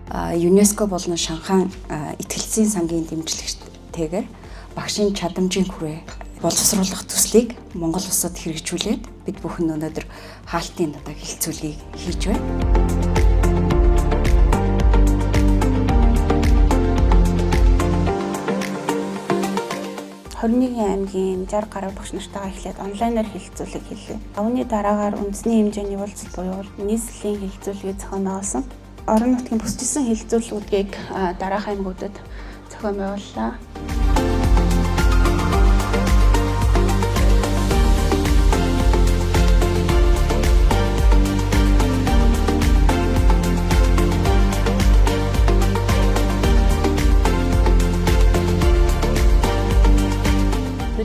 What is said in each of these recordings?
ЮНЕСКО болон Шанхай итгэлцийн сангийн дэмжлэгтэйгээр багшийн чадамжийн хүрээ боловсруулах төслийг Монгол улсад хэрэгжүүлээд бид бүхэн өнөөдөр хаалтын хилцүүлгийг хийж байна. 21 аймгийн 60 гаруй багш нартайгаа эхлээд онлайнаар хилцүүлэг хийлээ. Давны дараагаар үндэсний хэмжээний уулзалт буюу нийслэлийн хилцүүлгийг зохион байгуулсан. Орон нутгийн бүсчилсэн хилцүүлгүүдийг дараах аймагуудад зохион байгууллаа.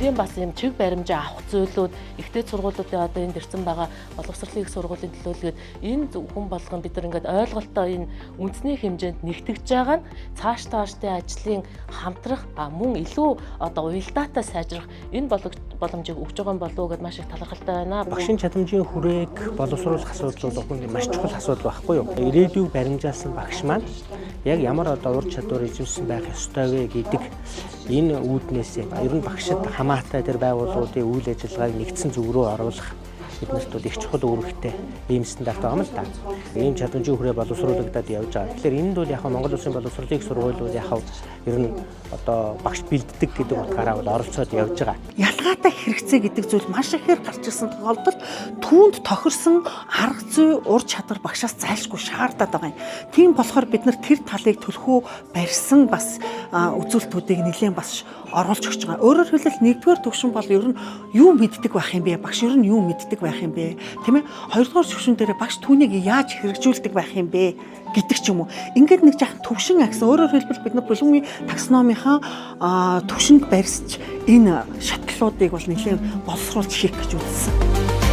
Тэрийн бас юм чиг баримжаа авах зүйлүүд ихтэй сургуулиудын одоо энэ дэрсэн байгаа боловсролын их сургуулийн төлөөлөгөд энэ хүн болгон бид нар ингээд ойлголтоо энэ үндэсний хэмжээнд нэгтгэж байгаа нь цаашдаа ажлын хамтрах мөн илүү одоо уялдаатай сайжрах энэ боломжийг өгж байгаа болов уу гэдээ маш их талархалтай байна. Багшийн чадамжийн хүрээг боловсруулах асуудал бол маш чухал асуудал байхгүй юу? Ирээдүйг баримжаасан багш маань яг ямар одоо ур чадвар эзэмшсэн байх ёстой вэ гэдэг энэ үүднээс ер нь багшид хамаатай тэр байгууллагуудын үйл ажиллагааг нэгдсэн зүг рүү оруулах биднэрт бол их чухал үүрэгтэй ийм стандарт байгаа юм л да. Ийм чадамжийн хүрээ боловсруулагдаад явж байгаа. Тэгэхээр энд бол яг Монгол Улсын боловсролын сургуулиуд яг ер нь одоо багш бэлддэг гэдэг утгаараа бол оролцоод явж байгаа. Ялгаатай хэрэгцээ гэдэг зүйл маш ихээр гарч ирсэн тохиолдолд түүнд тохирсон арга зүй ур чадвар багшаас зайлшгүй шаардаад байгаа юм. Тийм болохоор бид нар тэр талыг төлхөө барьсан бас үзүүлэлтүүдийг нэлээд бас оруулж өгч байгаа. Өөрөөр хэлбэл нэгдүгээр төвшин бол ер нь юу мэддэг байх юм бэ? Багш ер нь юу мэддэг байх юм бэ? Тийм ээ. Хоёрдугаар төвшин дээр багш түүнийг яаж хэрэгжүүлдэг байх юм бэ гэдэг ч юм уу. Ингээд нэг жаахан төвшин агсан. Өөрөөр хэлбэл бид нар Булгамын таксономийнхаа төвшөнд барьсч энэ шатлалуудыг бол нэлээд боловсруулж хийх гэж үзсэн.